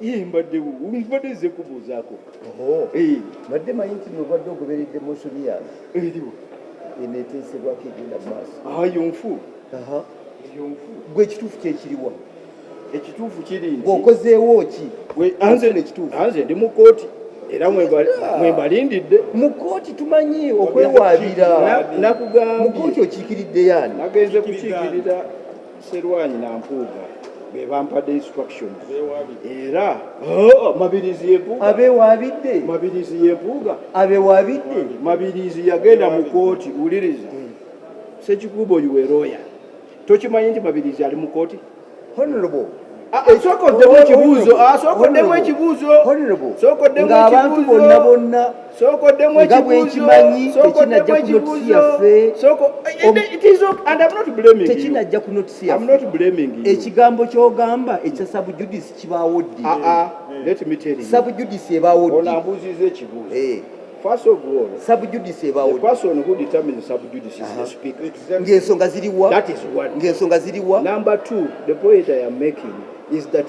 mbadde ze kubuuzaako. Mbadde manyi nti nobadde ogoberedde motion yange Eriwo. eneeteesebwako egenda mu maaso. Yonfu. Gwe ekituufu kyekiriwa? Ekituufu kiri nti ng'okozeewo ki? Nze ndi mu kooti era mwembalindidde. Mu kooti tumanyi okwewaabira. Nakugambye. Mu kooti okiikiridde yaani? Nagenze kukiikirira Sserwanyi na Mpuuga. Be bampadde instructions. Era Mabirizi y'Empuuga. Abeewaabidde? Mabirizi y'Empuuga. Abeewaabidde? Mabirizi yagenda mu kooti wuliriza. Ssekikubo yuwe lawyer. Tokimanyi nti Mabirizi ali mu kooti? Honorable. Sookoddemu ekibuuzo. Sookoddemu ekibuuzo. Ng'abantu bonna nga bwekimanyi tekinajja ku notisi yaffe. Tekinajja ku notisi yaffe. Ekigambo ky'ogamba ekya subjudice kibaawo ddi? Subjudice ebaawo ddi? Onambuuziza ekibuuzo. First of all, subjudice ebaawo the person who determines subjudice is the speaker. Ng'ensonga ziriwa? That is one. Ng'ensonga ziriwa? Number two, the point I am making is that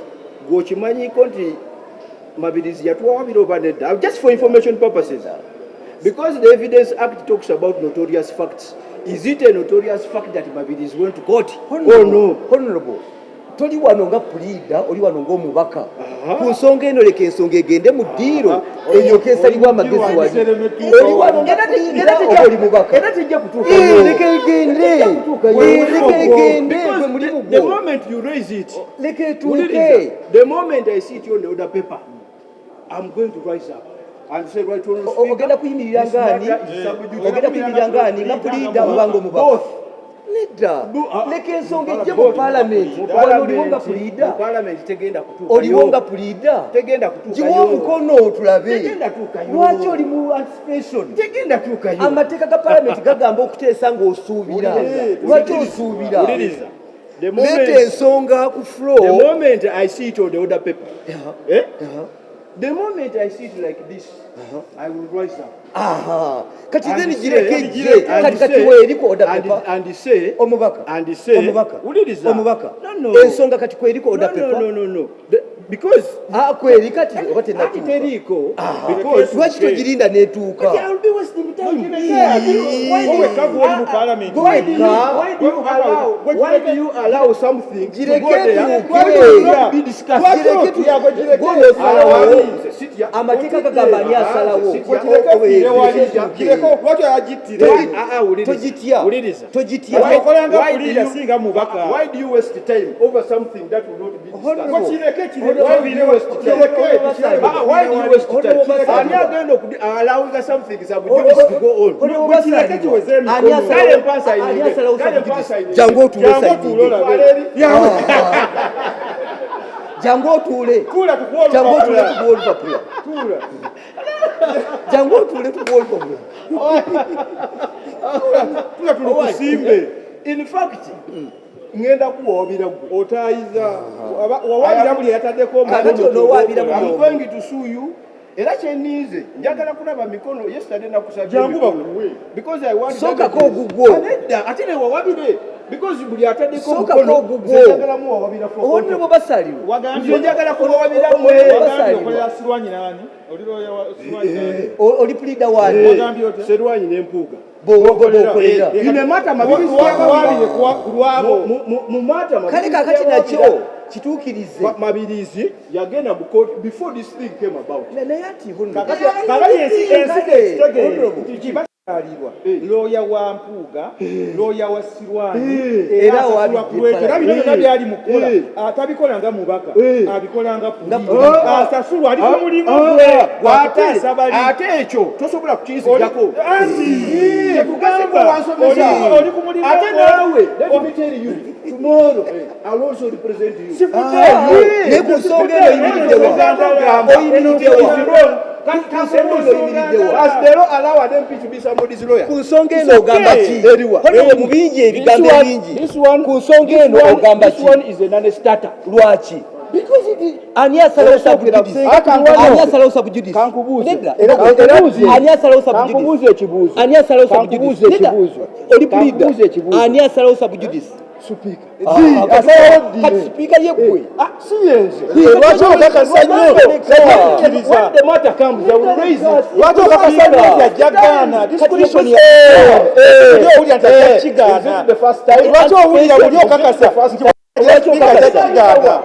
Gochimanyi country Mabirizi yatuwabira over nedda, just for information purposes. Because the Evidence Act talks about notorious facts. Is it a notorious fact that Mabirizi went to court? No. Honorable. Toli wano nga puliida, oli wano ng'omubaka. Ku nsonga eno leka ensonga egende mu ddiiro eryoke esalibwe amagezi wali. Oli wano nga puliida oba oli mubaka. Era tejja kutuuka. Leka egende. Leka egende. Gwe mulimu gwo. The moment you raise it, leka etuuke. The moment I see it on the order paper, I'm going to rise up. Ogenda kuyimirira ngaani? Ogenda kuyimirira ngaani nga puliida oba ng'omubaka? Nedda. Leka ensonga ejje mu Parliament. Wano oliwo nga puliida? Oliwo nga puliida? Giwa omukono tulabe. Lwaki oli mu anticipation? Amateeka ga Parliament gagamba okuteesa ng'osuubira. Lwaki osuubira? Leta ensonga ku floor. The moment I see it on the order paper, the moment I see it like this, I will rise up. Kati then gireke kati weeriko order paper and say omubaka uliriza omubaka ensonga kati kweriko order paper no because kweri kati obate na teriko because lwaki togirinda netuuka why do you allow something to go there be discussed amateeka gagamba ani asalawo togitya why do you waste time over something that will not be discussed? Why do you waste time? Ani agenda allowing something to go on? Jangu otuule in fact ngenda kuwabira otayiza wawabira buli yataddeko I'm going to sue you. Era kyennize njagala kulaba mikono yesterday nakusabye because I want soka ko gugwo ate ne wawabire because buli ataddeko mikono njagala mu wawabira onne bo Basalirwa wagambye njagala kuwabira mwe Basalirwa Sserwanyi nani oliro ya Sserwanyi oli pleader wani wagambye ote Sserwanyi n'Empuuga inemata mabirizi mumata kale kakati nakyo kituukirize Mabirizi yagenda mu court before this thing came about. Lawyer wa Mpuuga, lawyer wa Sserwanyi, era wabidde byali mukola atabikola nga mubaka abikola nga puliida asasulwa ali ku mulimu gwe ate ekyo tosobola kukiyizijjako oli ku mulimu ate naawe let me tell you tomorrow I'll also represent you. Ne ku nsonga eno oyimiriddewa as the law allow them to be somebody's lawyer. Ku nsonga eno ogamba ki? Hono mubingi ebigambo bingi. Ku nsonga eno ogamba ki? This one is a non-starter. Lwaki? because it ani asalawo subjudice ani asalawo subjudice nedda ani asalawo subjudice ekibuuzo ani asalawo subjudice nedda oli pleader ani asalawo subjudice Speaker. Kati speaker yegwe. Si yenze. Lwaki okakasa nnyo? When the matter comes, they will raise it. Lwaki okakasa nnyo yajjagaana? Discretion ya owulira nti ajjakigaana. Is it the first time? Lwaki owulira buli okakasa nti speaker ajjakigaana?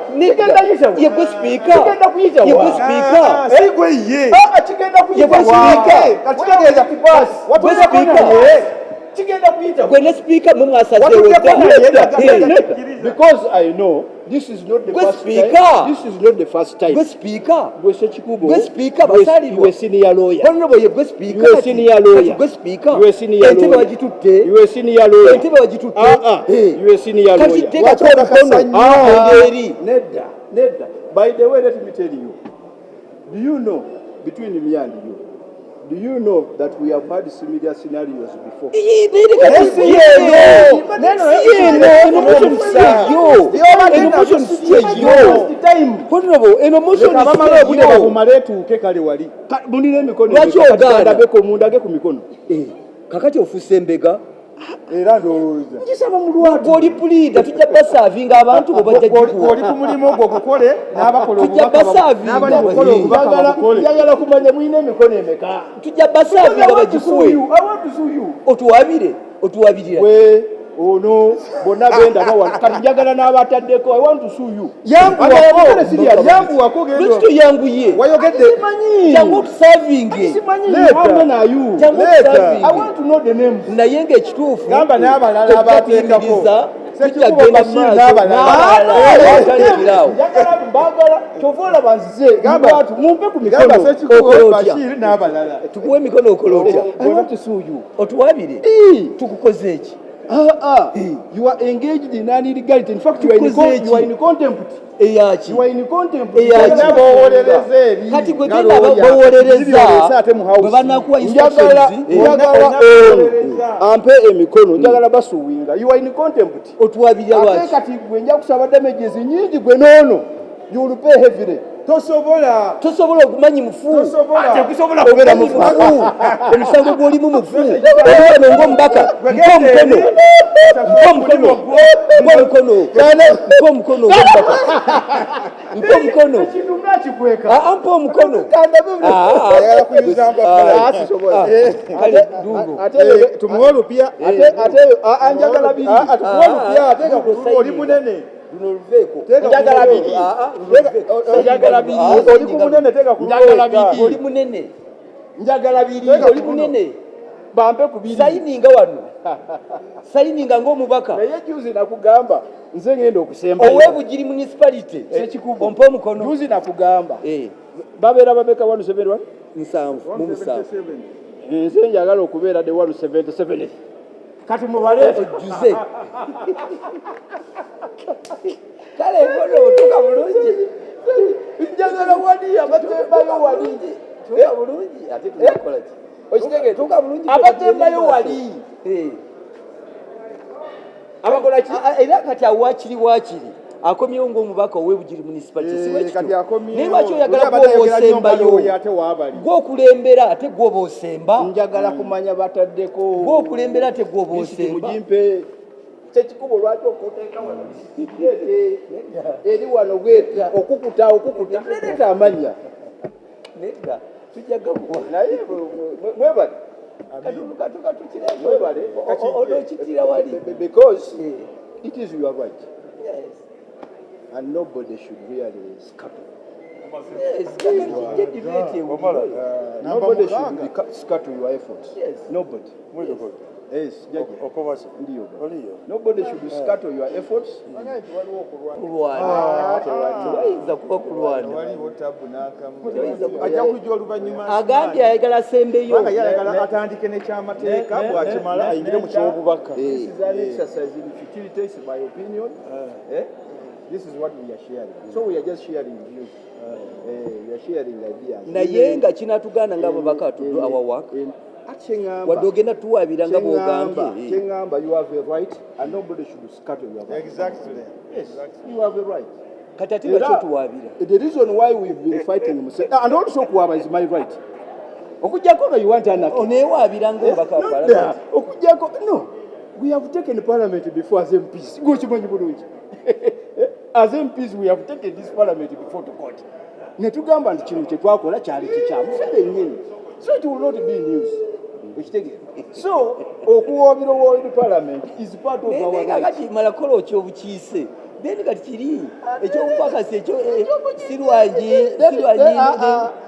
Yegwe speaker. Yegwe speaker. Si gwe ye. Kigenda kuyita speaker. Kitegeeza kupaasi. Gwe speaker. When the speaker because I know this is not the first time. This is not the first time. Good speaker. Good speaker. Basalirwa. You a senior lawyer. Honorable, you good speaker. You a senior lawyer. Good speaker. You a senior lawyer. You a senior lawyer. You a senior lawyer. Nedda. By the way, let me tell you. Do you know between me and you? Do you know that we have had similar scenarios before? Kakati ofuse mbega era ndowooza njisaba mulwadde oli puliida tujja basaavinga abantu bwe bajja jikuwa oli ku mulimu ogwo gukoole n'abakola tujja basaavinga njagala kumanya mulina emikono emeka tujja basaavinga bagikuwe otuwabirira we ono bonna benda bawana kati njagala n'abataddeko I want to sue you yanguwako lwekito yanguye wayogedde jangu otusavinge I want to know the names naye ng'ekituufu gamba n'abalala abateekako tujja genda maaso njagala mbagala kyova olaba nzize gamba mumpe ku mikono Bashir n'abalala tukuwe emikono okola otya I want to sue you otuwabire tukukoze eki you are engaged in an illegality. In fact, you are in contempt. You are in contempt. Kati gwe genda bawolereza bwe banakuwa instructions ampe emikono njagala basuwinga. You are in contempt. Otuwabirya lwaki ate kati gwe nja kusaba damages nyingi gwe noono you will pay heavily. Tosobola okumanyi mufu tekusobola kubeera mufu omusango gw'olimu mufu ono ng'omubaka mpa omukono ate tumuwe olupya ate njagala biri oli munene oli munene bampe ku biri sayininga wano sayininga ng'omubaka naye juzi nakugamba nze ngenda okusemba ow'ebugiri municipality ompa omukono juzi nakugamba babeera babeka 171 7 nze njagala okubeera de 177 kati mubale ojjuze kale ngono otuka bulungi njagala wali abatembayo wali tuka bulungi ate tukola ki okitege tuka bulungi abatembayo wali abakola ki era kati awakiri akomyewo ng'omubaka ow'ebugiri municipality siwekito naye lwaki oyagala gwoba osembayo gw'okulembera ate gwoba osemba njagala kumanya bataddeko gw'okulembera ate gwoba osemba mugimpe kyekikubo lwaki okuteeka wano eri wano bweta okukuta leeta amanya nedda tujja gakuwa naye mwebale onokitira wali because it is your right. Yes. And nobody should really scuttle. Yes, nobody should scuttle your efforts. Yes. Nobody. Yes, nobody should scuttle your efforts. Agambye ayagala asembeyo atandike nekyamateeka bwakimala ayingire mu kyobubaka. This is an exercise in futility, is my opinion. This is what we are sharing. So we are just sharing views. We are sharing ideas. Naye nga kinatuganda nga babaka tudu our work. Wadde ogenda tuwaabira nga bw'ogambye. Kyengamba you have a right and nobody should scuttle your right. Exactly. Yes, you have a right. Katati bachotuwabira. The reason why we've been fighting him, and also kuwaba is my right. Okujako you want anarchy. Onewabira ng'obaka Parliament. Okujako no. We have taken Parliament before as MPs. Go chimanyi bulungi. As MPs we have taken this Parliament before to court. Netugamba nti kino kye twakola kyali kikyamu. Fere nnyini. So it will not be news. So okuwabira the Parliament is part of our right. Kati malakolo kyobukiise. Then kati kiri ekyobupakasi ekyo sirwangi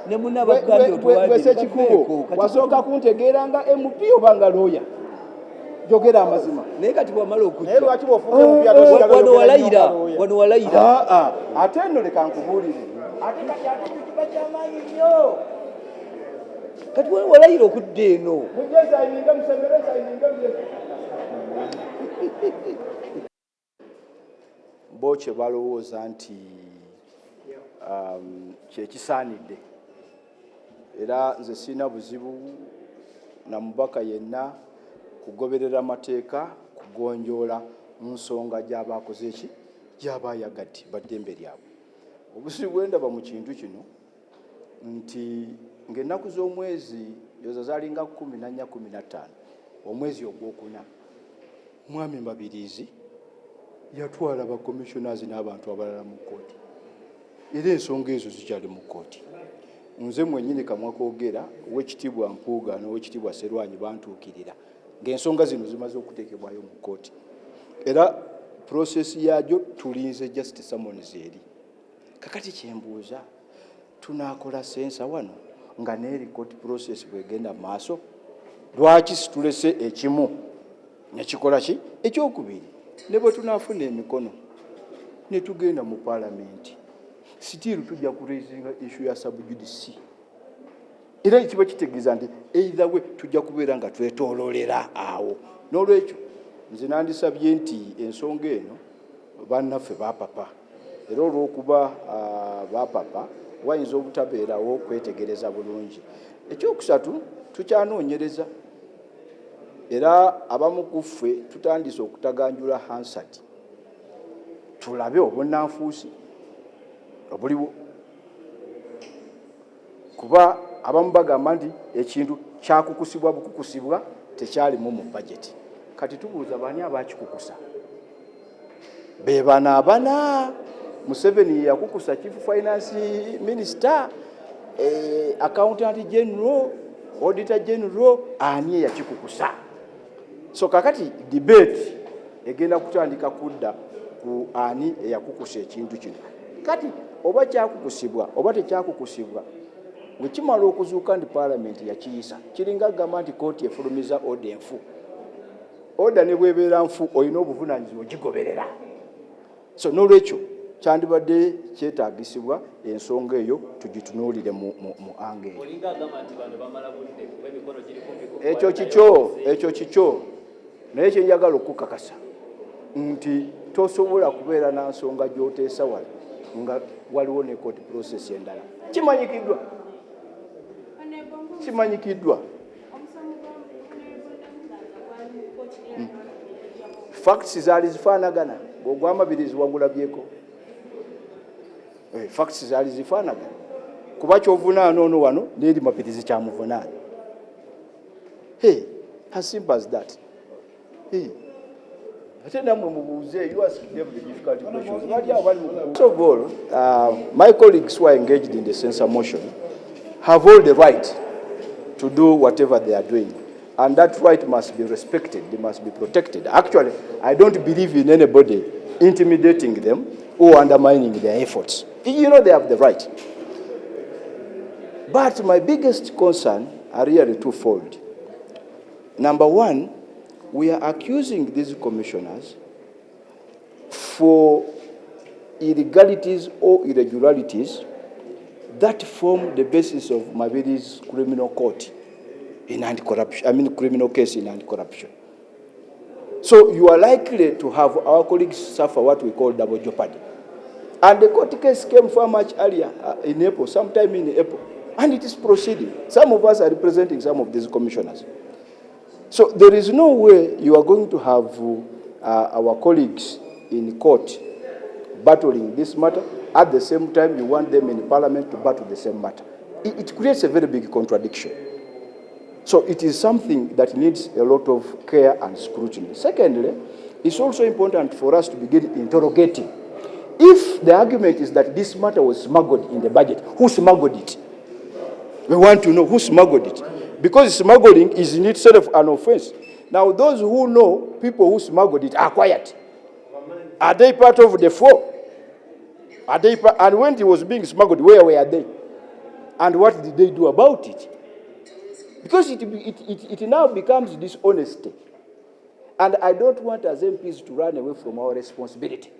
ne munabagambye otwabire kikubo wasooka kuntegeera nga MP obanga lawyer jogera amazima naye kati bwamala naye lwaki bwofuuka MP wano walayira ate nno leka nkubuulire ate kati ate kiba kyamaanyi nnyo kati walayira okudda eno mujezayininga musemberezayininga bo kye balowooza nti kyekisaanidde era nze sirina buzibu na mubaka yenna kugoberera amateeka kugonjoola mu nsonga gy'abaakoze eki gy'abaayagadde baddembe lyabwe obuzibu bwe ndaba mu kintu kino nti ng'ennaku z'omwezi yoza zaalinga 14 15 omwezi ogwokuna mwami Mbabirizi yatwala ba commissioners n'abantu abalala mu kkooti era ensonga ezo zikyali mu kkooti nze mwennyini kamwa koogera ow'ekitiibwa MPUUGA n'ow'ekitiibwa Sserwanyi bantuukirira ng'ensonga zino zimaze okuteekebwayo mu kkooti era process yaagyo tulinze just summons eri kakati kyembuuza tunaakola sensa wano nga neeri court process bwegenda mu maaso lwaki situlese ekimu nekikola ki ekyokubiri ne bwe tunaafuna emikono ne tugenda mu Parliament still tujja kuraisinga issue ya subjudice era kiba kitegeeza nti either we tujja kubeera nga twetooloolera awo n'olwekyo nze nandisabye nti ensonga eno bannaffe bapapa era olw'okuba bapapa wayinza obutabeerawo okwetegereza bulungi ekyokusatu tukyanoonyereza era abamu ku ffe tutandise okutaganjula Hansard tulabe obunnanfuusi obuliwo kuba abamu bagamba nti ekintu kyakukusibwa bukukusibwa tekyalimu mu budget kati tubuuza bani abakikukusa be bana abana Museveni yakukusa chief finance minister accountant general auditor general ani yakikukusa so kakati debate egenda kutandika kudda ku ani eyakukusa ekintu kino kati oba kyakukusibwa oba tekyakukusibwa wekimala okuzuuka ndi Parliament yakiyisa kiringa gamba nti kooti efulumiza order enfu order ne bwebeera nfu olina obuvunaanyizibwa ogigoberera so n'olwekyo kyandibadde kyetaagisibwa ensonga eyo tugitunuulire mu ange ekyo kikyo naye kyenjagala okukakasa nti tosobola kubeera na nsonga gy'oteesa wala nga waliwo ne court process endala kimanyikiddwa facts zaali zifaanagana ng'ogwamabirizi wagulabyeko facts zaali zifaanagana kuba kyovunaana ono wano n'eri mabirizi kyamuvunaana as simple as that ate namwe mubuuze you ask them the difficult questions first of all my colleagues who are engaged in the censure motion have all the right to do whatever they are doing. And that right must be respected, they must be protected. Actually, I don't believe in anybody intimidating them or undermining their efforts. You know they have the right. But my biggest concern are really twofold. Number one, we are accusing these commissioners for illegalities or irregularities that form the basis of Mabiri's criminal court in anti-corruption, criminal case in anti-corruption. So you are likely to have our colleagues suffer what we call double jeopardy. And the court case came far much earlier in April, sometime in April, and it is proceeding. Some of us are representing some of these commissioners. So there is no way you are going to have our colleagues in court battling this matter At the same time, you want them in Parliament to battle the same matter. It creates a very big contradiction. So it is something that needs a lot of care and scrutiny. Secondly, it's also important for us to begin interrogating. If the argument is that this matter was smuggled in the budget, who smuggled it? We want to know who smuggled it. Because smuggling is in itself an offense. Now, those who know people who smuggled it are quiet. Are they part of the four? And when it was being smuggled, where were they? And what did they do about it? Because it now becomes dishonesty. And I don't want as MPs to run away from our responsibility.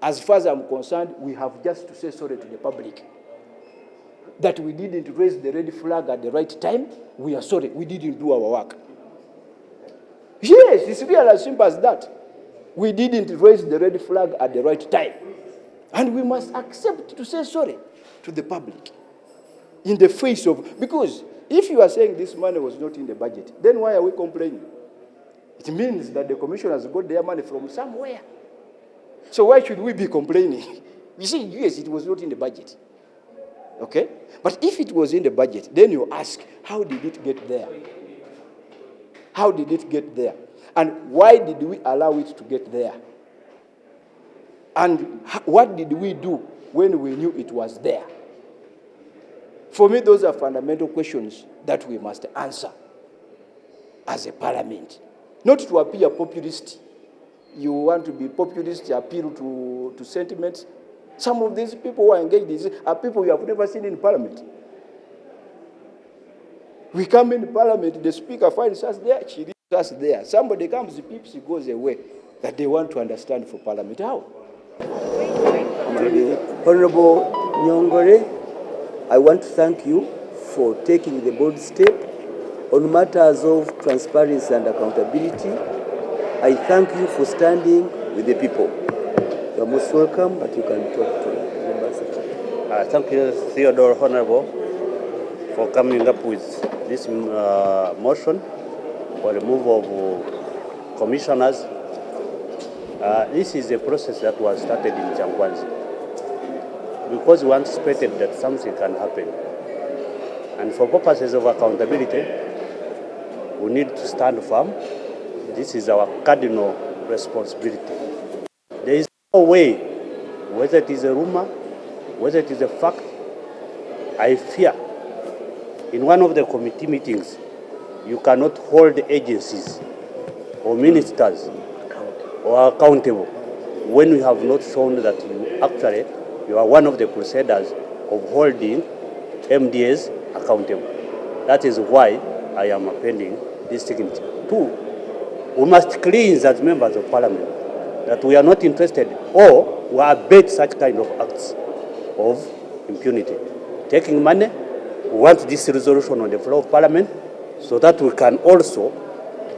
As far as I'm concerned, we have just to say sorry to the public. That we didn't raise the red flag at the right time, we are sorry, we didn't do our work. Yes, it's really as simple as that. We didn't raise the red flag at the right time. And we must accept to say sorry to the public. In the face of, because if you are saying this money was not in the budget, then why are we complaining? It means that the commissioners got their money from somewhere. So why should we be complaining? You see, yes, it was not in the budget. Okay? But if it was in the budget, then you ask, how did it get there? How did it get there? And why did we allow it to get there? And what did we do when we knew it was there? For me, those are fundamental questions that we must answer as a parliament. Not to appear populist. You want to be populist, appeal to sentiments. Some of these people who are engaged in this are people you have never seen in parliament. We come in parliament, the speaker finds us there, she leaves us there. Somebody comes, the peeps, he goes away. That they want to understand for parliament. How? Honorable Nyongore, I want to thank you for taking the bold step on matters of transparency and accountability. I thank you for standing with the people. You are most welcome, but you can talk to the ambassador. Thank you, Theodore Honorable, for coming up with this motion for removal of commissioners. This is a process that was started in Jangwanzi because we anticipated that something can happen. And for purposes of accountability, we need to stand firm. This is our cardinal responsibility. There is no way, whether it is a rumor, whether it is a fact, I fear in one of the committee meetings, you cannot hold agencies or ministers or accountable when you have not shown that you are one of the crusaders of holding MDAs accountable. That is why I am appending this signature. 2, we must cleanse as members of parliament that we are not interested or we abet such kind of acts of impunity. Taking money, we want this resolution on the floor of parliament so that we can also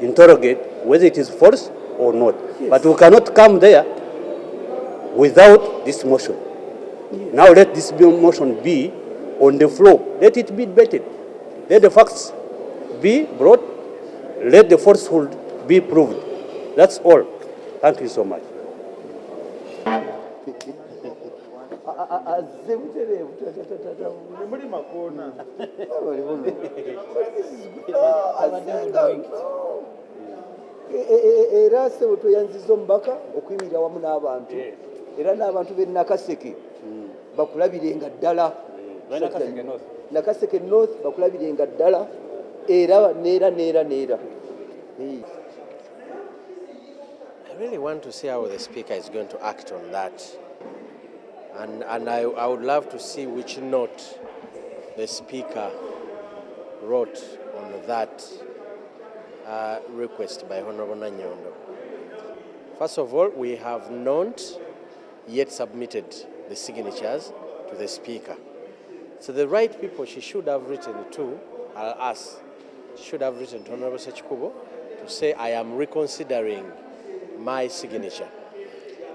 interrogate whether it is false or not. Yes. But we cannot come there without this motion. Yes. Now let this motion be on the floor. Let it be debated. Let the facts be brought. Let the falsehood be proved. That's all. Thank you so much. Era se otoyanzizo mbaka okuyimirira wamu n'abantu era n'abantu be Nakaseke bakulabirenga ddala Nakaseke North bakulabirenga ddala era neera I really want to see how the Speaker is going to act on that. And I would love to see which note the Speaker wrote on that request by Honorable Nanyondo. First of all, we have not yet submitted the signatures to the Speaker. So the right people she should have written to are us. She should have written to Honorable Sechikubo to say, I am reconsidering my signature.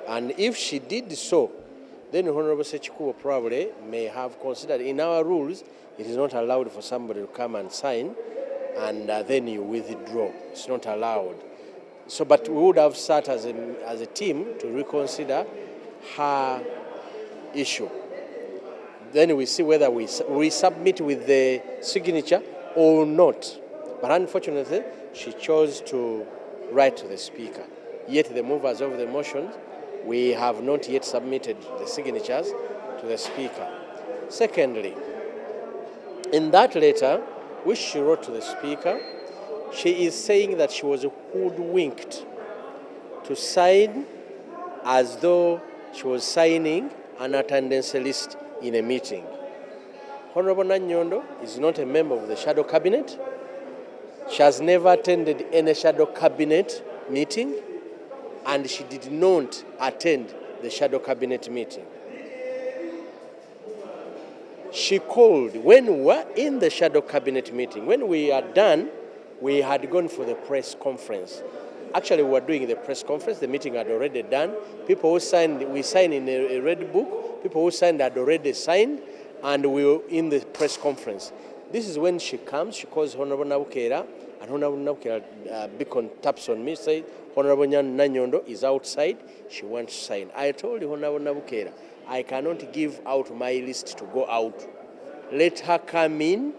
And if she did so, then Honorable Sechikubo probably may have considered, in our rules, it is not allowed for somebody to come and sign and then you withdraw. It's not allowed. So, but we would have sat as a team to reconsider her issue. Then we see whether we submit with the signature or not. But unfortunately, she chose to write to the Speaker. Yet the movers of the motion, we have not yet submitted the signatures to the Speaker. Secondly, in that letter, which she wrote to the Speaker, she is saying that she was hoodwinked to sign as though she was signing an attendance list in a meeting. Honorable Nanyondo is not a member of the Shadow Cabinet. She has never attended any Shadow Cabinet meeting, and she did not attend the Shadow Cabinet meeting. She called when we were in the Shadow Cabinet meeting. When we are done, we had gone for the press conference. Actually, we were doing the press conference. The meeting had already done. People who signed, we signed in a red book. People who signed had already signed, and we were in the press conference. This is when she comes. She calls Honorable Nabukera, and Honorable Nabukera beacon taps on me, says, Honorable Nanyondo is outside. She wants to sign. I told Honorable Nabukera, I cannot give out my list to go out. Let her come in.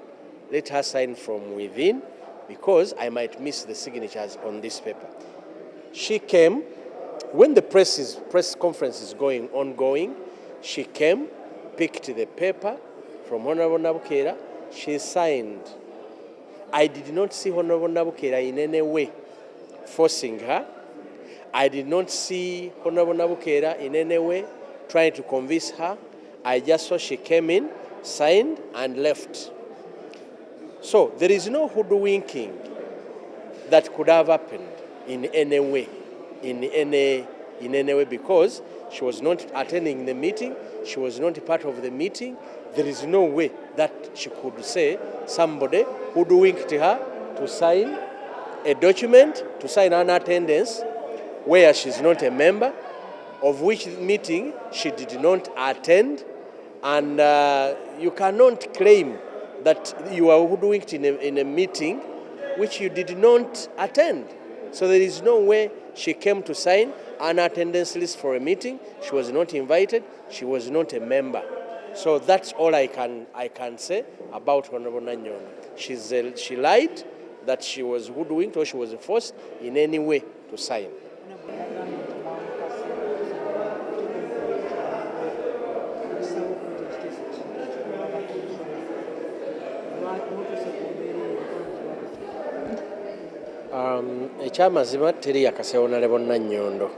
Let her sign from within, because I might miss the signatures on this paper. She came. When the press conference is ongoing, she came, picked the paper from Honorable Nabukera. She signed. I did not see Honorable Nabukera in any way forcing her. I did not see Honorable Nabukera in any way trying to convince her. I just saw she came in, signed, and left. So there is no hoodwinking that could have happened in any way, in any way, because she was not attending the meeting. She was not part of the meeting. There is no way that she could say somebody hoodwinked her to sign a document, to sign an attendance where she's not a member, of which meeting she did not attend, and you cannot claim that you are hoodwinked in a meeting which you did not attend. So there is no way she came to sign an attendance list for a meeting. She was not invited. She was not a member. So that's all I can say about Honorable Nanyondo. She lied that she was hoodwinked or she was forced in any way to sign. Ekyamazima teri yakase Honorable Nanyondo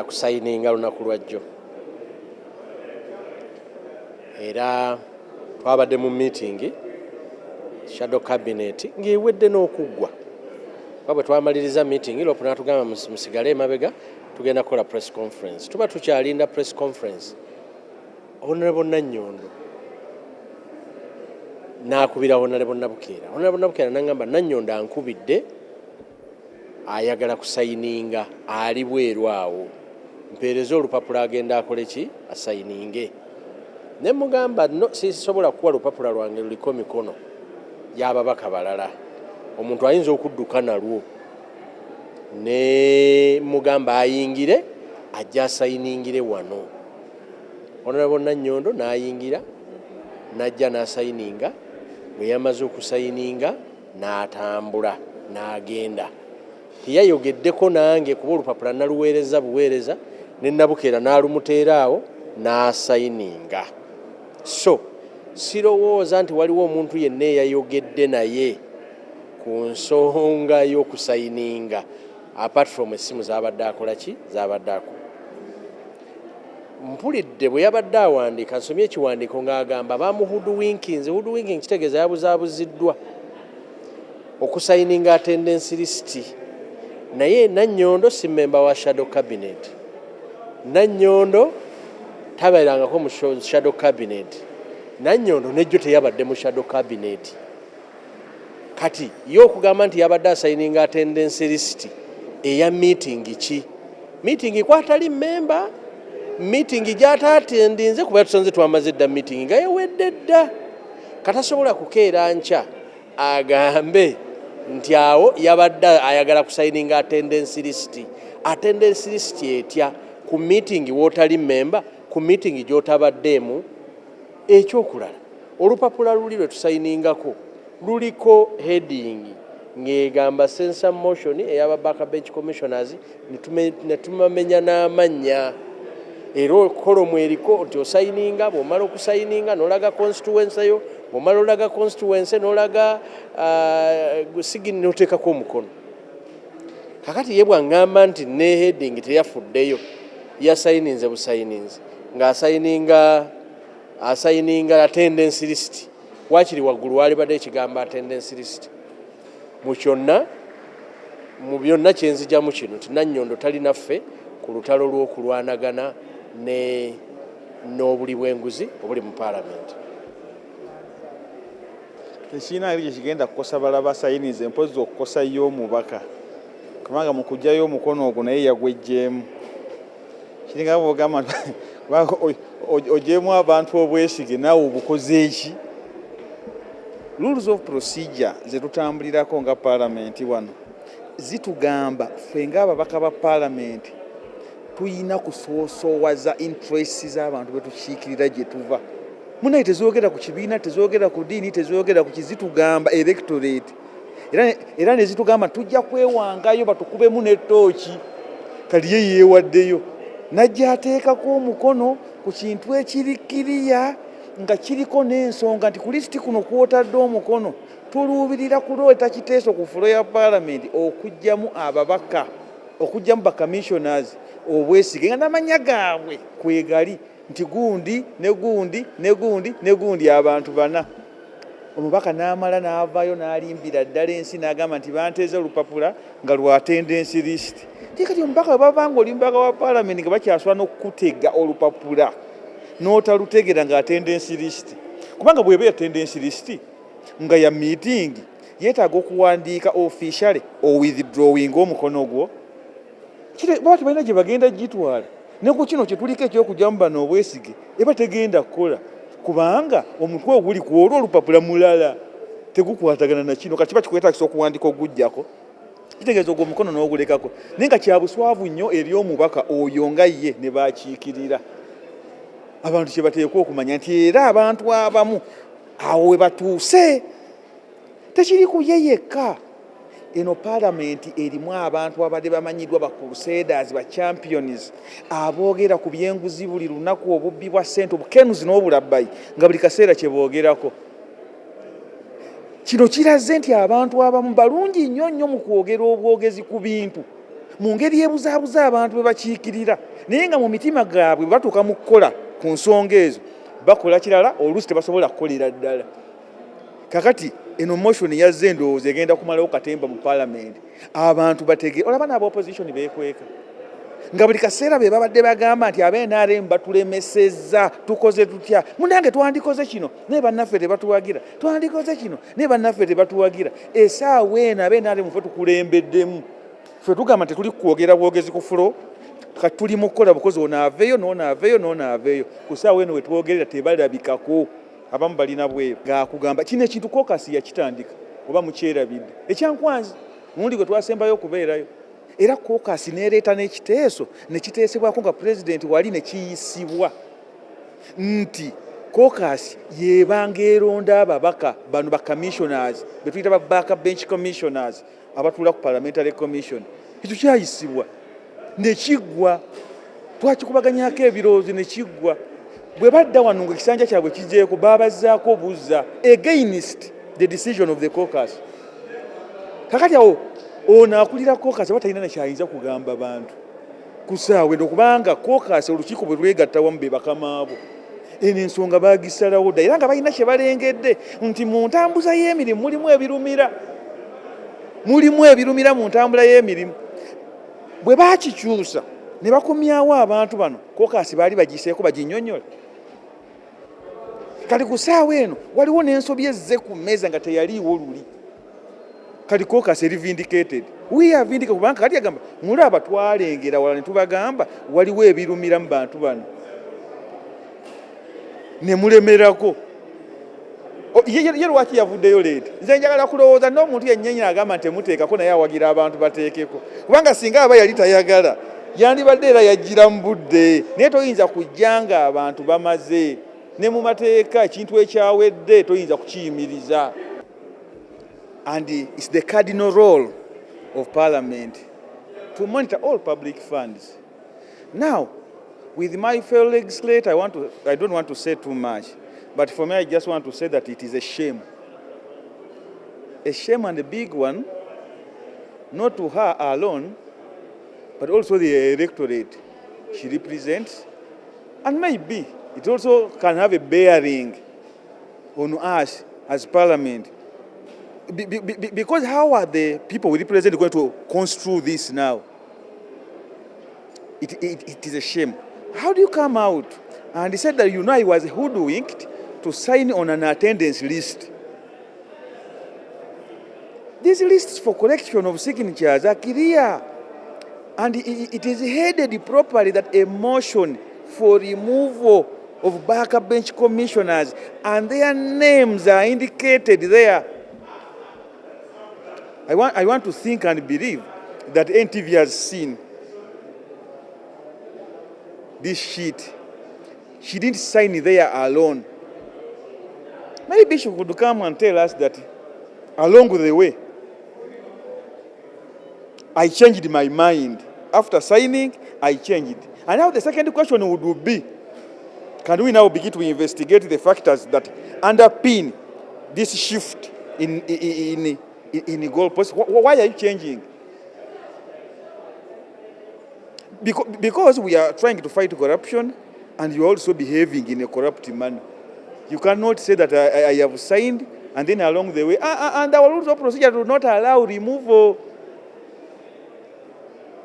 kusayininga lunaku lwajjo, era twabadde mu meeting Shadow Cabinet ng'ewedde n'okuggwa. Bwe twamaliriza meeting lopo n'atugamba musigale emabega tugenda kukola press conference. Tuba tukyalinda press conference. Honorable Nanyondo n'akubira Honorable Nabukera. Honorable Nabukera n'angamba Nanyondo ankubidde ayagala kusayininga ali bweru awo. Mpeereza olupapula agenda akole ki? Asayininge. Ne mugamba no, sisobola kuwa lupapula lwange luliko mikono y'ababaka balala. Omuntu ayinza okudduka nalwo. Ne mugamba ayingire ajja asayiningire wano. Honorable Nanyondo n'ayingira n'ajja n'asayininga. Bwe yamaze okusayininga n'atambula n'agenda. Teyayogeddeko nange kuba olupapula naluweereza buweereza, ne Nabukera n'alumuteera awo n'asayininga. So sirowooza nti waliwo omuntu yenna eyayogedde naye ku nsonga y'okusayininga apart from essimu z'abadde akola ki? Z'abadde akola. Mpulidde bwe yabadde awandiika, nsomye ekiwandiiko ng'agamba bamuhoodwinkinze. Hoodwinking kitegeeza yabuzaabuziddwa okusayininga attendance list. Naye Nanyondo si member wa Shadow Cabinet. Nanyondo tabeerangako mu Shadow Cabinet. Nanyondo nejjo teyabadde mu Shadow Cabinet. Kati ye okugamba nti yabadde asayininga attendance list eya meeting ki? Meeting kwatali member. Meeting gy'ataatendinze kuba tusonze twamaze dda meeting nga yewedde dda. Katasobola kukeera nkya agambe nti awo yabadde ayagala kusayininga attendance list. Attendance list etya ku meeting wotali member, ku meeting gyotabaddeemu. Ekyokulala, olupapula luli lwe tusayiningako luliko heading ng'egamba censure motion ey'aba backbench commissioners ne tumamenya n'amannya. Era kolomu eriko nti osayininga, bw'omala okusayininga n'olaga constituency yo, bw'omala olaga constituency n'olaga sigini n'oteekako omukono. Kakati ye bw'aŋŋamba nti ne heading teyafuddeyo, yasayininze busayininze ng'asayininga attendance list. Wakiri waggulu waalibadde ekigamba attendance list. Mu kyonna, mu byonna kye nzijamu kino nti Nannyondo talinaffe ku lutalo lw'okulwanagana n'obuli bw'enguzi obuli mu Parliament. Tekiina ali kigenda kukosa balaba sayinize mpozi okukosa yo omubaka. Kubanga mu kujjayo omukono ogwo naye yagwejjeemu. Kiringa bw'ogamba ojeemu abantu obwesige naawe obukoze eki. Rules of procedure ze tutambulirako nga Parliament wano zitugamba ffe ng'ababaka ba Parliament tuyina kusoosowaza interests z'abantu be tukiikirira gye tuva. Munaye tezoogera ku kibiina, tezoogera ku ddiini, tezoogera ku kizitugamba electorate. Era ne zitugamba tujja kwewangayo batukubemu n'ettooki. Kali ye yeewaddeyo. Najja ateekako omukono ku kintu ekirikkiriya nga kiriko n'ensonga nti ku lisiti kuno kwotadde omukono tuluubirira kuleeta kiteeso ku fulo ya Parliament okuggyamu ababaka, okuggyamu commissioners obwesige nga n'amannya gaabwe kwegali nti gundi ne gundi ne gundi ne gundi abantu bana. Omubaka n'amala n'avaayo n'alimbira ddala ensi n'agamba nti banteeze olupapula nga lwa attendance list. Kati omubaka bwe babanga oli mubaka wa Parliament nga bakyasula n'okukutega olupapula n'otalutegera nga attendance list. Kubanga bw'eba attendance list nga ya meeting yeetaaga okuwandiika officially o withdrawing omukono gwo. Baba tebalina gye bagenda gitwala. Ne ku kino kye tuliko ekyokugyamu bano obwesige eba tegenda kukola. Kubanga omutwe oguli ku olwo olupapula mulala tegukwatagana na kino kati kiba kikwetaagisa okuwandiika oguggyako. Kitegeeza ogwo omukono n'ogulekako. Naye nga kya buswavu nnyo eri omubaka oyo nga ye ne baakiikirira. Abantu kye bateekwa okumanya nti era abantu abamu awo we batuuse tekiri ku ye yekka. Eno Parliament erimu abantu abadde bamanyiddwa ba crusaders, ba champions aboogera ku byenguzi buli lunaku, obubbi bwa ssente, obukenuzi n'obulabbayi nga buli kaseera kye boogerako. Kino kiraze nti abantu abamu balungi nnyo nnyo mu kwogera obwogezi ku bintu mu ngeri ebuzaabuza abantu be bakiikirira, naye nga mu mitima gaabwe bwe batuuka mu kukola ku nsonga ezo bakola kirala, oluusi tebasobola kukolera ddala. Kakati eno motion yazze ndowooza egenda kumalawo katemba mu Parliament. Abantu batege olaba n'aba opposition beekweka nga buli kaseera be babadde bagamba nti ab'NRM batulemesezza tukoze tutya. Munange twandikoze kino naye bannaffe tebatuwagira, twandikoze kino naye bannaffe tebatuwagira. Essaawa eno ab'NRM ffe tukulembeddemu. Ffe tugamba nti tuli kwogera bwogezi ku fulo kati tuli mu kukola bukozi onaaveeyo n'onaaveeyo n'onaaveeyo. Ku ssaawa eno we twogerera tebalabikako. Abamu balina bweru gaakugamba kino ekintu caucus yakitandika oba mukyerabidde. Ekyankwanzi mulundi gwe twasembayo okubeerayo. Era caucus neereeta n'ekiteeso ne kiteesebwako nga president wali ne kiyisibwa nti caucus yeebanga eronda ababaka bano ba commissioners be tuyita ba backbench commissioners abatuula ku Parliamentary Commission. Ekyo kyayisibwa ne kiggwa, twakikubaganyako ebirowoozo ne kiggwa. Bwe badda wano ng'ekisanja kyabwe kijeeko baabazzaako buzza against the decision of the caucus. Kakati awo ono akulira caucus aba talina nakyayinza kugamba bantu ku ssaawa eno kubanga caucus olukiiko bwe lwegatta wamu be bakamaabo. Eno ensonga baagisalawo dda era nga balina kye balengedde nti mu ntambuza y'emirimu mulimu ebirumira. Mulimu ebirumira mu ntambula y'emirimu. Bwe baakikyusa ne bakomyawo abantu bano caucus baali bagiseeko baginnyonnyola. Kati ku ssaawa eno waliwo n'ensobi ezze ku mmeeza nga teyaliiwo luli. Kati caucus eri vindicated. We are vindicated kubanga kati yagamba mulaba twalengera wala ne tubagamba waliwo ebirumira mu bantu bano. Ne mulemerako. Ye lwaki yavuddeyo leeta? Nze njagala kulowooza n'omuntu yennyini agamba nti temuteekako naye awagira abantu bateekeko. Kubanga singa aba yali tayagala yandibadde era yajjira mu budde naye toyinza kujja nga abantu bamaze ne mu mateeka ekintu ekyawedde toyinza kukiyimiriza. And it's the cardinal role of Parliament to monitor all public funds. Now, with my fellow legislator, I don't want to say too much, but for me, I just want to say that it is a shame. A shame, and a big one, not to her alone, but also the electorate she represents. And maybe it also can have a bearing on us as Parliament. Because how are the people we represent going to construe this now? It is a shame. How do you come out and say that I was hoodwinked to sign on an attendance list? These lists for collection of signatures are clear, and it is headed properly that a motion for removal of backbench commissioners, and their names are indicated there. I want to think and believe that NTV has seen this sheet. She didn't sign it there alone. Maybe she could come and tell us that along the way, I changed my mind. After signing, I changed. And now the second question would be, can we now begin to investigate the factors that underpin this shift in goalposts? Why are you changing? Because we are trying to fight corruption, and you're also behaving in a corrupt manner. You cannot say that I have signed, and then along the way, and our rules of procedure do not allow removal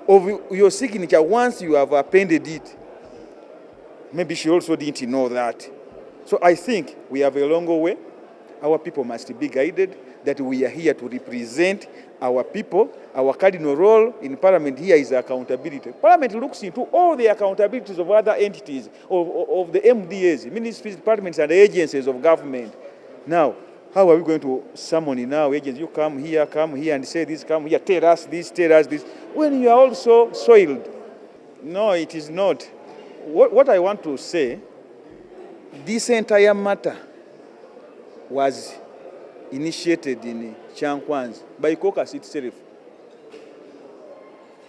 of your signature once you have appended it. Maybe she also didn't know that. So I think we have a long way. Our people must be guided that we are here to represent our people. Our cardinal role in Parliament here is accountability. Parliament looks into all the accountabilities of other entities, of the MDAs, ministries, departments, and agencies of government. Now, how are we going to summon in our agencies? You come here and say this, come here, tell us this, when you are also soiled. No, it is not. What I want to say, this entire matter was initiated in Chankwanz by caucus itself.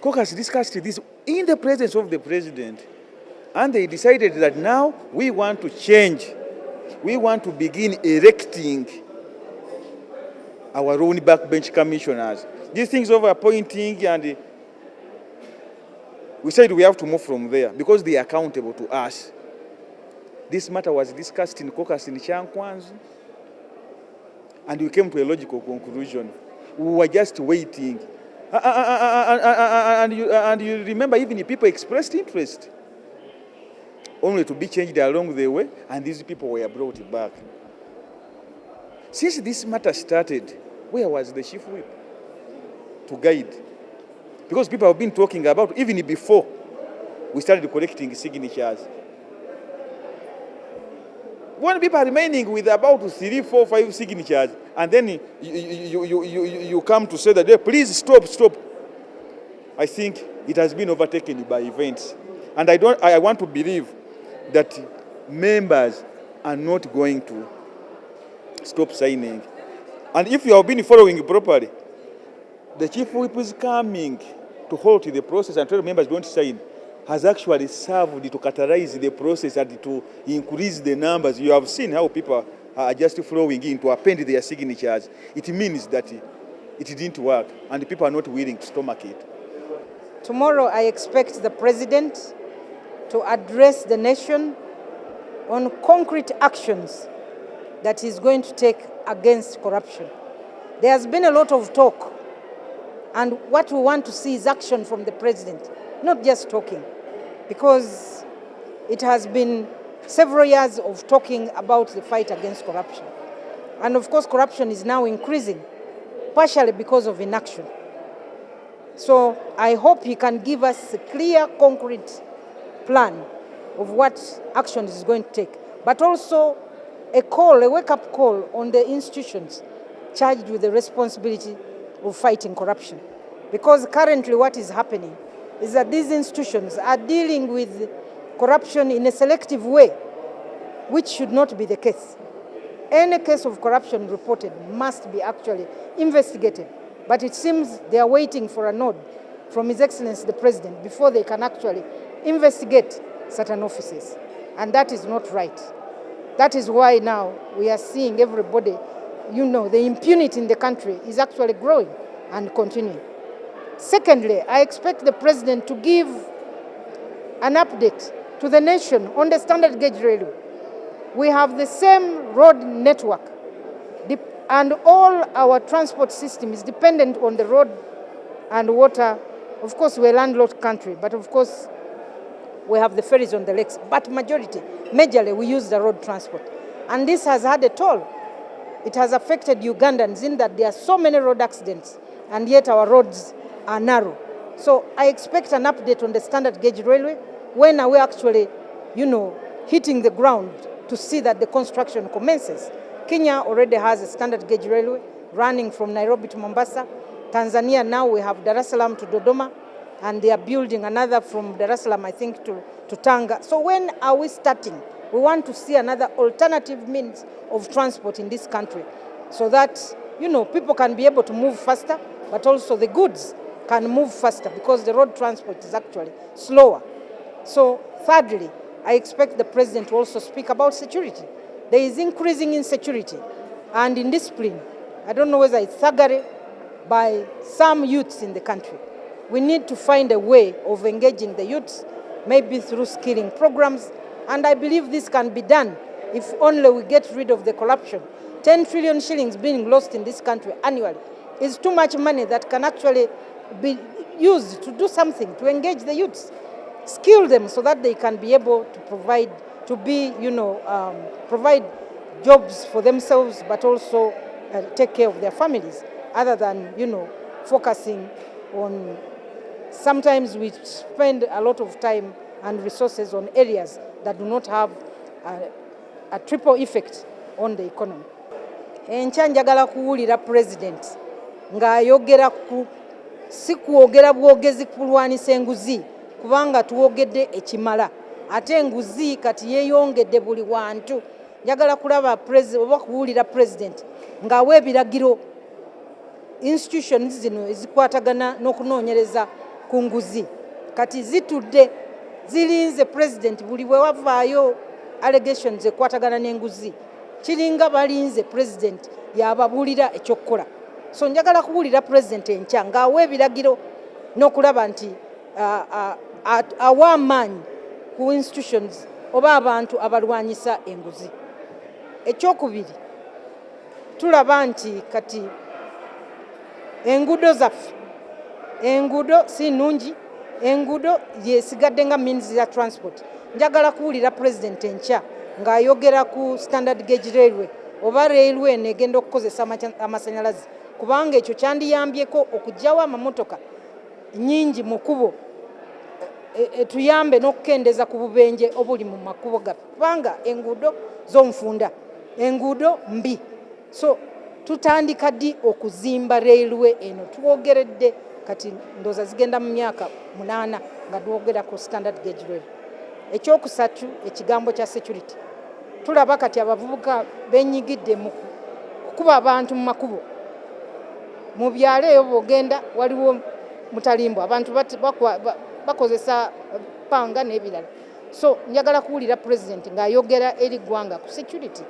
Caucus discussed this in the presence of the president, and they decided that now we want to change. We want to begin electing our own backbench commissioners. These things of appointing, and we said we have to move from there because they are accountable to us. This matter was discussed in caucus in Chankwanz, and we came to a logical conclusion. We were just waiting. And you remember, even if people expressed interest, only to be changed along the way, and these people were brought back. Since this matter started, where was the chief whip to guide? Because people have been talking about, even before we started collecting signatures. When people are remaining with about 3, 4, 5 signatures, and then you come to say that, hey, please stop. I think it has been overtaken by events. And I want to believe that members are not going to stop signing. And if you have been following properly, the chief whip is coming to halt the process and tell members don't sign, has actually served to catalyze the process and to increase the numbers. You have seen how people are just flowing in to append their signatures. It means that it didn't work, and people are not willing to stomach it. Tomorrow, I expect the president to address the nation on concrete actions that he's going to take against corruption. There has been a lot of talk, and what we want to see is action from the president, not just talking, because it has been several years of talking about the fight against corruption. And of course, corruption is now increasing, partially because of inaction. So I hope he can give us a clear, concrete plan of what action is going to take, but also a wake-up call on the institutions charged with the responsibility of fighting corruption. Because currently what is happening is that these institutions are dealing with corruption in a selective way, which should not be the case. Any case of corruption reported must be actually investigated, but it seems they are waiting for a nod from His Excellency the President before they can actually investigate certain offices, and that is not right. That is why now we are seeing everybody, the impunity in the country is actually growing and continuing. Secondly, I expect the President to give an update to the nation on the standard gauge railway. We have the same road network, and all our transport system is dependent on the road and water. Of course, we're a landlocked country, but of course, we have the ferries on the lakes. But majorly, we use the road transport. And this has had a toll. It has affected Ugandans in that there are so many road accidents, and yet our roads are narrow. So I expect an update on the standard gauge railway. When are we actually, hitting the ground to see that the construction commences? Kenya already has a standard gauge railway running from Nairobi to Mombasa. Tanzania now we have Dar es Salaam to Dodoma, and they are building another from Dar es Salaam, I think, to Tanga. So when are we starting? We want to see another alternative means of transport in this country so that, people can be able to move faster, but also the goods can move faster because the road transport is actually slower. So thirdly, I expect the President to also speak about security. There is increasing insecurity and indiscipline. I don't know whether it's thuggery by some youths in the country. We need to find a way of engaging the youths, maybe through skilling programs, and I believe this can be done if only we get rid of the corruption. 10 trillion shillings being lost in this country annually is too much money that can actually be used to do something, to engage the youths, skill them so that they can be able to provide jobs for themselves, but also take care of their families, other than, focusing on. Sometimes we spend a lot of time and resources on areas that do not have a triple effect on the economy. Enkya njagala kuwulira President ng'ayogera si kwogera bwogezi kulwanisa enguzi, kubanga tuwogedde ekimala, ate enguzi kati yeeyongedde buli wantu. Njagala kulaba oba kuwulira President ng'awa ebiragiro institutions zino ezikwatagana n'okunoonyereza ku nguzi, kati zitudde zirinze President buli bwe wavaayo allegations ekwatagana n'enguzi, kiringa balinze President yababuulira ekyokukola. So njagala kuwulira President enkya ng'awa ebiragiro n'okulaba nti awa amaanyi ku institutions oba abantu abalwanyisa enguzi. Ekyokubiri, tulaba nti kati enguudo zaffe, enguudo si nnungi, enguudo yesigadde nga means ya transport. Njagala kuwulira President enkya ng'ayogera ku standard gauge railway oba railway negenda okukozesa amasanyalaze, kubanga ekyo kyandiyambyeko okuggyawo amamotoka nnyingi mu kkubo, tuyambe n'okukendeza ku bubenje obuli mu makubo gaffe, kubanga enguudo z'omufunda, enguudo mbi. So tutandika ddi okuzimba railway eno? Tuwogeredde kati ndoza zigenda mu myaka 8 nga twogera ku standard gauge railway. Ekyokusatu, ekigambo kya security. Tulaba kati abavubuka benyigidde mu kukuba abantu mu makubo. Mu byalo eyo bwogenda waliwo mutalimbo, abantu bakozesa panga n'ebirala. So njagala kuwulira President ng'ayogera eri ggwanga ku security.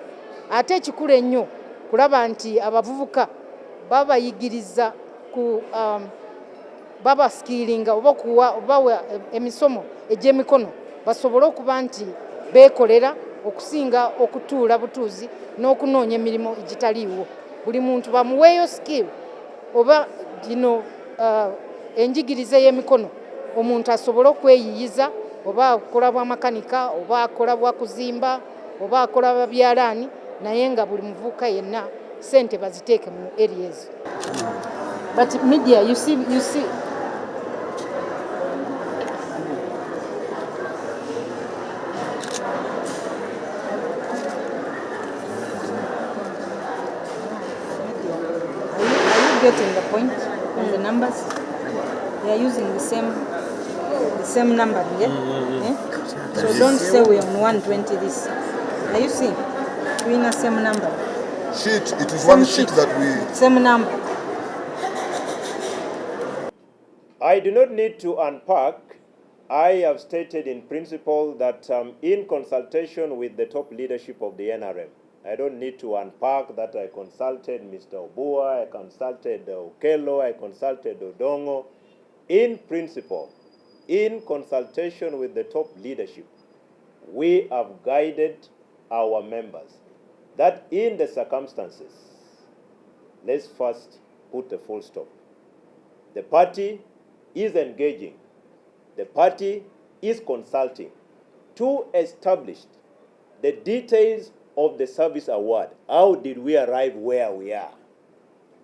Ate ekikulu ennyo kulaba nti abavubuka babayigiriza ku babaskiringa oba emisomo egy'emikono basobole okuba nti beekolera okusinga okutuula butuuzi n'okunoonya emirimu egitaliiwo. Buli muntu bamuweeyo skill oba enjigiriza y'emikono, omuntu asobole okweyiyiza, oba akola bwa makanika, oba akola bwa kuzimba, oba akola bwa byalaani, naye nga buli muvubuka yenna sente baziteeke mu areas. But media, you see getting the point on the numbers. They are using the same the same number, yeah? Eh? So don't say we're on 120 this. Are you seeing? We're in the same number. Sheet, it is Same one sheet that we... Same number. I do not need to unpack. I have stated in principle that in consultation with the top leadership of the NRM, I don't need to unpack that I consulted Mr. Obua, I consulted Okello, I consulted Odongo. In principle, in consultation with the top leadership, we have guided our members that in the circumstances, let's first put a full stop. The party is engaging, the party is consulting to establish the details of the service award. How did we arrive where we are?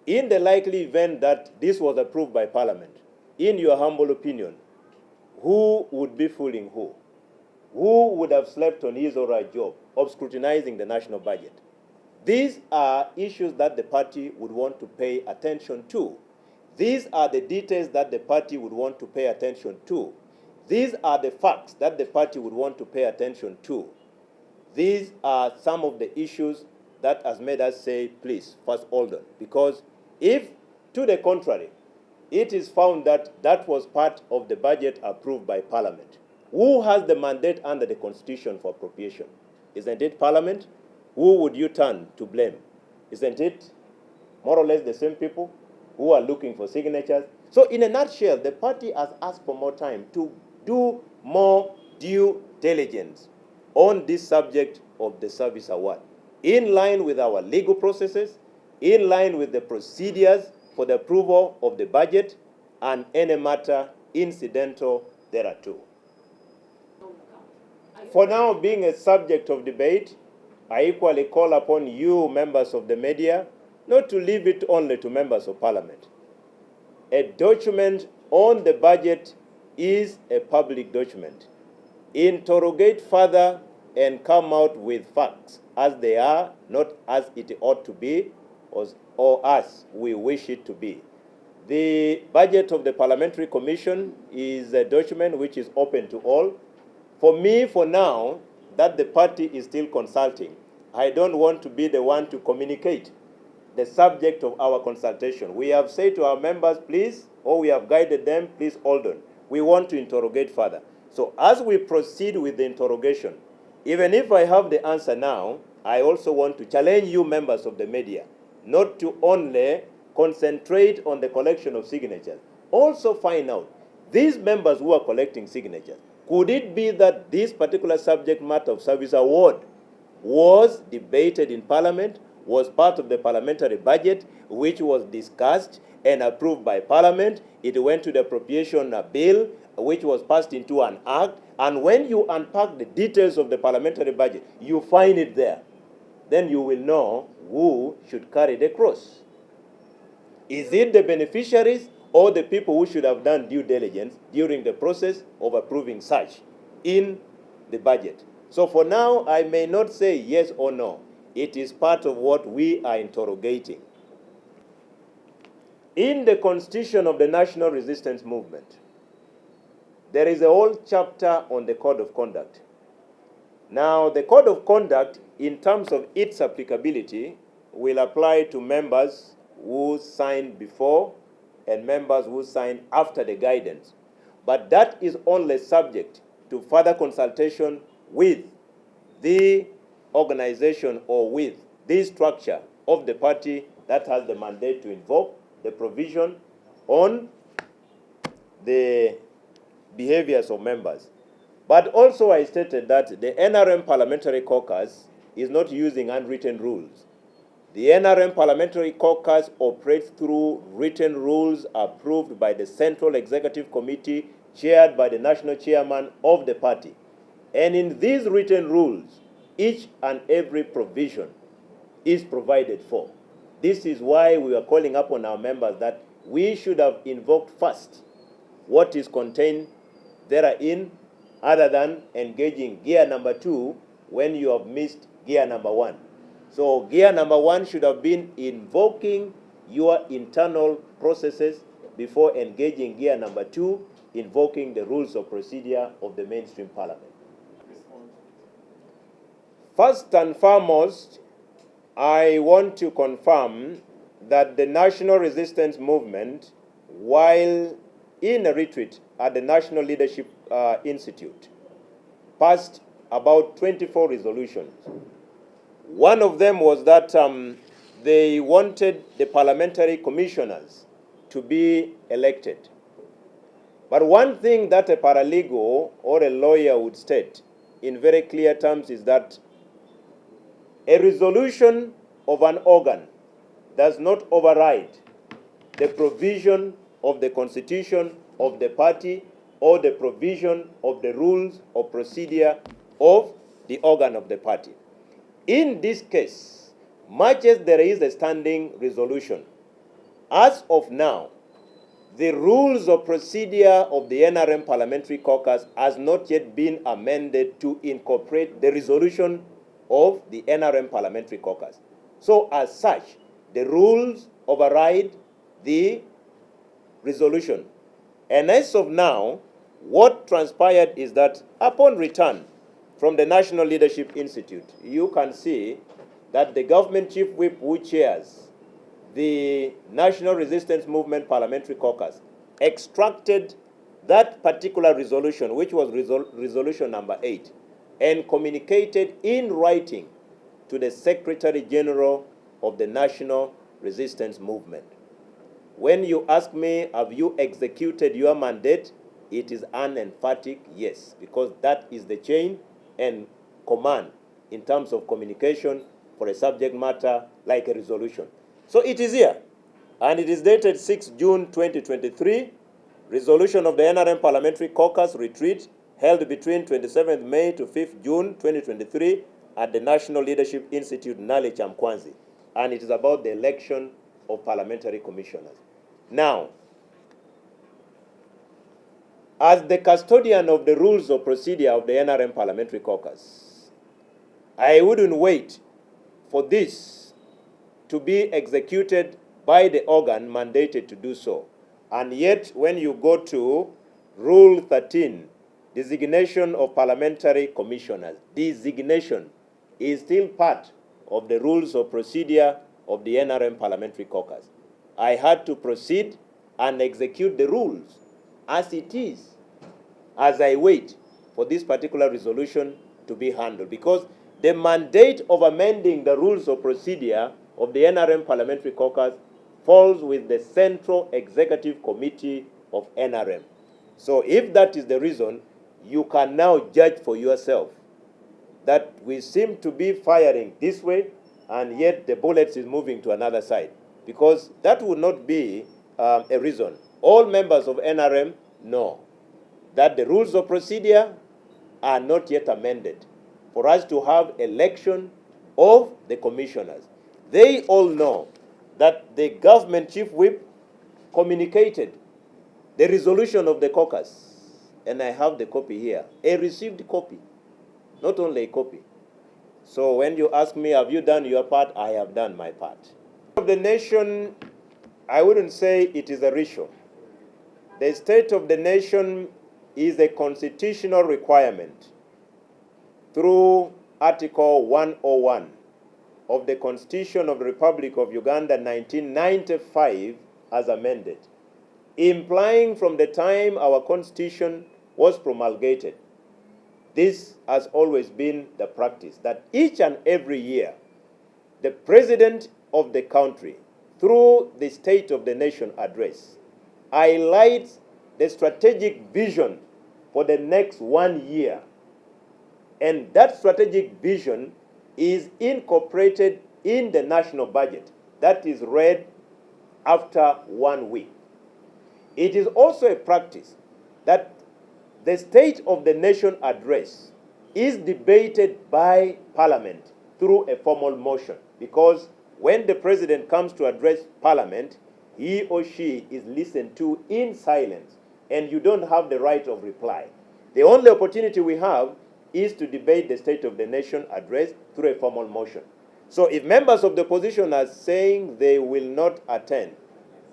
In the likely event that this was approved by Parliament, in your humble opinion, who would be fooling who? Who would have slept on his or her job of scrutinizing the national budget? These are issues that the party would want to pay attention to. These are the details that the party would want to pay attention to. These are the facts that the party would want to pay attention to. These are some of the issues that has made us say, please, first hold on. Because if, to the contrary, it is found that that was part of the budget approved by Parliament, who has the mandate under the Constitution for appropriation? Isn't it Parliament? Who would you turn to blame? Isn't it more or less the same people who are looking for signatures? So in a nutshell, the party has asked for more time to do more due diligence on this subject of the service award, in line with our legal processes, in line with the procedures for the approval of the budget, and any matter incidental thereto. For now, being a subject of debate, I equally call upon you, members of the media, not to leave it only to members of Parliament. A document on the budget is a public document. Interrogate further and come out with facts as they are, not as it ought to be or as we wish it to be. The budget of the Parliamentary Commission is a document which is open to all. For me, for now, that the party is still consulting, I don't want to be the one to communicate the subject of our consultation. We have said to our members, please, or we have guided them, please hold on. We want to interrogate further. So as we proceed with the interrogation, even if I have the answer now, I also want to challenge you, members of the media, not to only concentrate on the collection of signatures. Also find out, these members who are collecting signatures, could it be that this particular subject matter of service award was debated in Parliament, was part of the parliamentary budget, which was discussed and approved by Parliament? It went to the appropriation bill, which was passed into an act, and when you unpack the details of the parliamentary budget, you find it there. Then you will know who should carry the cross. Is it the beneficiaries or the people who should have done due diligence during the process of approving such in the budget? So for now, I may not say yes or no. It is part of what we are interrogating. In the Constitution of the National Resistance Movement, there is a whole chapter on the Code of Conduct. Now, the Code of Conduct, in terms of its applicability, will apply to members who signed before and members who signed after the guidance. But that is only subject to further consultation with the organization or with the structure of the party that has the mandate to invoke the provision on the behaviors of members. But also I stated that the NRM Parliamentary Caucus is not using unwritten rules. The NRM Parliamentary Caucus operates through written rules approved by the Central Executive Committee, chaired by the National Chairman of the party. And in these written rules, each and every provision is provided for. This is why we are calling upon our members that we should have invoked first what is contained therein, other than engaging gear number 2 when you have missed gear number 1. So gear number 1 should have been invoking your internal processes before engaging gear number 2, invoking the rules of procedure of the mainstream parliament. First and foremost, I want to confirm that the national resistance movement, while in a retreat at the National Leadership Institute, passed about 24 resolutions. One of them was that they wanted the parliamentary commissioners to be elected. But one thing that a paralegal or a lawyer would state in very clear terms is that a resolution of an organ does not override the provision of the constitution of the party or the provision of the rules of procedure of the organ of the party. In this case, much as there is a standing resolution, as of now, the rules of procedure of the NRM Parliamentary Caucus has not yet been amended to incorporate the resolution of the NRM Parliamentary Caucus. So as such, the rules override the resolution. And as of now, what transpired is that upon return from the National Leadership Institute, you can see that the government chief whip who chairs the National Resistance Movement Parliamentary Caucus extracted that particular resolution, which was resolution number 8, and communicated in writing to the Secretary General of the National Resistance Movement. When you ask me, have you executed your mandate? It is an emphatic yes, because that is the chain and command in terms of communication for a subject matter like a resolution. So it is here, and it is dated 6 June 2023, resolution of the NRM Parliamentary Caucus retreat held between 27th May to 5th June 2023 at the National Leadership Institute, Nale Chamkwanzi, and it is about the election of parliamentary commissioners. Now, as the custodian of the rules of procedure of the NRM Parliamentary Caucus, I wouldn't wait for this to be executed by the organ mandated to do so. And yet, when you go to Rule 13, designation of parliamentary commissioners, designation is still part of the rules of procedure of the NRM Parliamentary Caucus. I had to proceed and execute the rules as it is, as I wait for this particular resolution to be handled, because the mandate of amending the rules of procedure of the NRM Parliamentary Caucus falls with the Central Executive Committee of NRM. So if that is the reason, you can now judge for yourself that we seem to be firing this way and yet the bullets is moving to another side, because that would not be a reason. All members of NRM know that the rules of procedure are not yet amended for us to have election of the commissioners. They all know that the government chief whip communicated the resolution of the caucus, and I have the copy here, a received copy, not only a copy. So when you ask me, have you done your part? I have done my part. Of the nation, I wouldn't say it is a ritual. The state of the nation is a constitutional requirement through Article 101 of the Constitution of the Republic of Uganda 1995 as amended, implying from the time our Constitution was promulgated, this has always been the practice, that each and every year, the President of the country, through the State of the Nation address, highlights the strategic vision for the next 1 year. And that strategic vision is incorporated in the national budget that is read after 1 week. It is also a practice that the State of the Nation address is debated by Parliament through a formal motion, because when the President comes to address Parliament, he or she is listened to in silence, and you don't have the right of reply. The only opportunity we have is to debate the State of the Nation address through a formal motion. So if members of the opposition are saying they will not attend,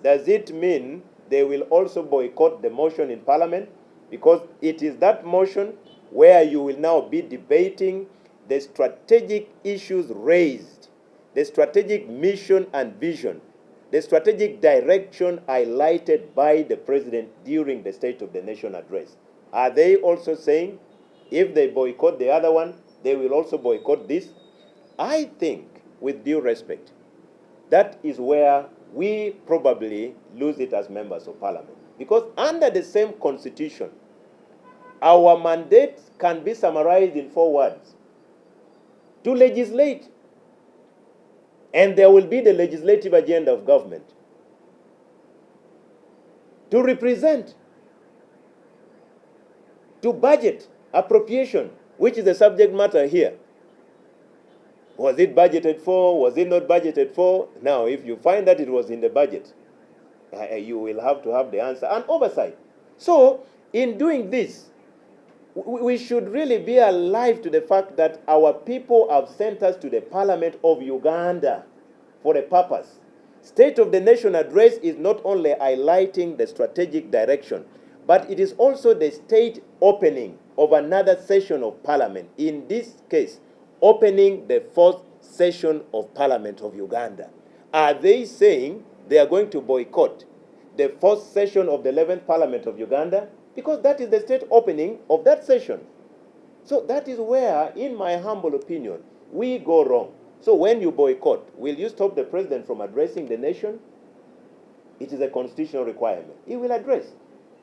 does it mean they will also boycott the motion in Parliament, because it is that motion where you will now be debating the strategic issues raised, the strategic mission and vision, the strategic direction highlighted by the President during the State of the Nation address. Are they also saying if they boycott the other one, they will also boycott this? I think, with due respect, that is where we probably lose it as members of Parliament. Because under the same constitution, our mandate can be summarized in 4 words: to legislate. And there will be the legislative agenda of government. To represent. To budget, appropriation, which is the subject matter here. Was it budgeted for? Was it not budgeted for? Now, if you find that it was in the budget, you will have to have the answer, and oversight. So, in doing this, we should really be alive to the fact that our people have sent us to the Parliament of Uganda for a purpose. State of the Nation address is not only highlighting the strategic direction, but it is also the state opening of another session of Parliament. In this case, opening the 4th session of Parliament of Uganda. Are they saying they are going to boycott the 4th session of the 11th Parliament of Uganda? Because that is the state opening of that session. So that is where, in my humble opinion, we go wrong. So when you boycott, will you stop the president from addressing the nation? It is a constitutional requirement. He will address.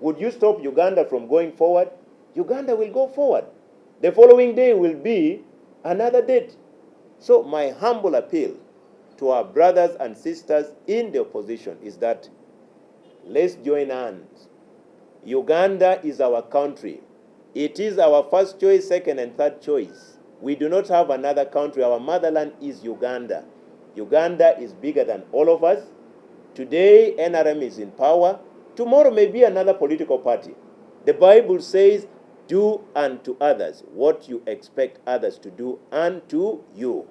Would you stop Uganda from going forward? Uganda will go forward. The following day will be another date. So my humble appeal to our brothers and sisters in the opposition is that let's join hands. Uganda is our country. It is our first choice, second and third choice. We do not have another country. Our motherland is Uganda. Uganda is bigger than all of us. Today, NRM is in power. Tomorrow may be another political party. The Bible says, do unto others what you expect others to do unto you.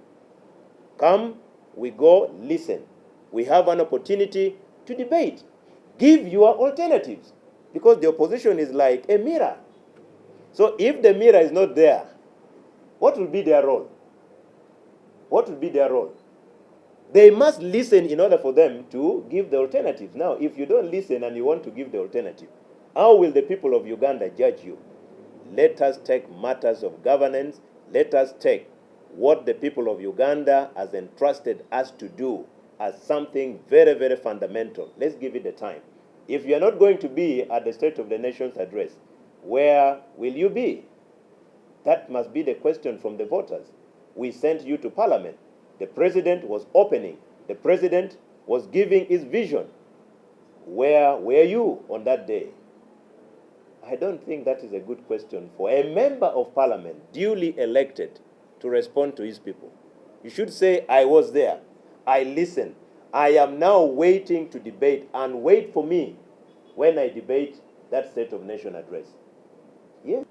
Come, we go, listen. We have an opportunity to debate. Give your alternatives. Because the opposition is like a mirror. So if the mirror is not there, what will be their role? What will be their role? They must listen in order for them to give the alternative. Now, if you don't listen and you want to give the alternative, how will the people of Uganda judge you? Let us take matters of governance. Let us take what the people of Uganda has entrusted us to do as something very, very fundamental. Let's give it the time. If you are not going to be at the State of the Nation's address, where will you be? That must be the question from the voters. We sent you to Parliament. The president was opening. The president was giving his vision. Where were you on that day? I don't think that is a good question for a member of Parliament, duly elected, to respond to his people. You should say, I was there. I listened. I am now waiting to debate, and wait for me when I debate that State of Nation address. Yeah.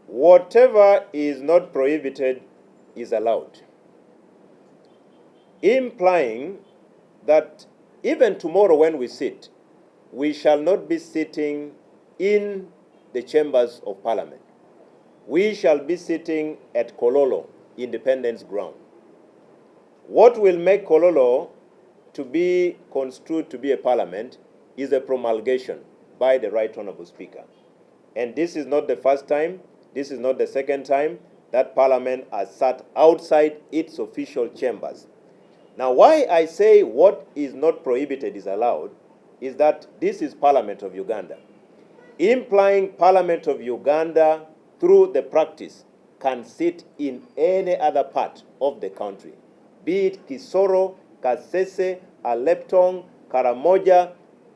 Whatever is not prohibited is allowed. Implying that even tomorrow when we sit, we shall not be sitting in the chambers of Parliament. We shall be sitting at Kololo, Independence Ground. What will make Kololo to be construed to be a parliament is a promulgation by the Right Honorable Speaker. And this is not the first time, this is not the second time that Parliament has sat outside its official chambers. Now, why I say what is not prohibited is allowed is that this is Parliament of Uganda. Implying Parliament of Uganda, through the practice, can sit in any other part of the country, be it Kisoro, Kasese, Aleptong, Karamoja,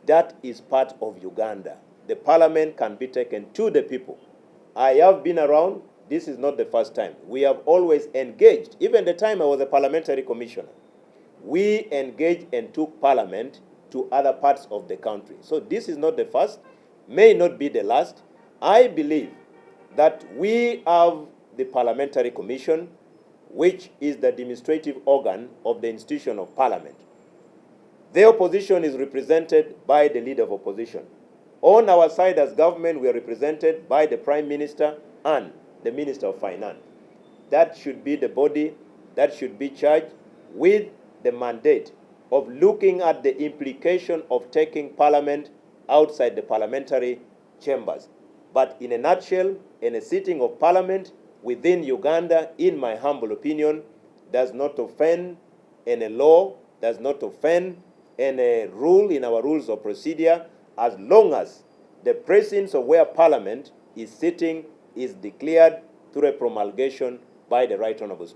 that is part of Uganda. The Parliament can be taken to the people. I have been around. This is not the first time. We have always engaged. Even the time I was a parliamentary commissioner, we engaged and took Parliament to other parts of the country. So this is not the first, may not be the last. I believe that we have the Parliamentary Commission, which is the administrative organ of the institution of Parliament. The opposition is represented by the leader of opposition. On our side as government, we are represented by the Prime Minister and the Minister of Finance. That should be the body that should be charged with the mandate of looking at the implication of taking Parliament outside the parliamentary chambers. But in a nutshell, in a sitting of Parliament within Uganda, in my humble opinion, does not offend any law, does not offend any rule in our rules of procedure, as long as the presence of where Parliament is sitting is declared through a promulgation by the Right Honourable Speaker.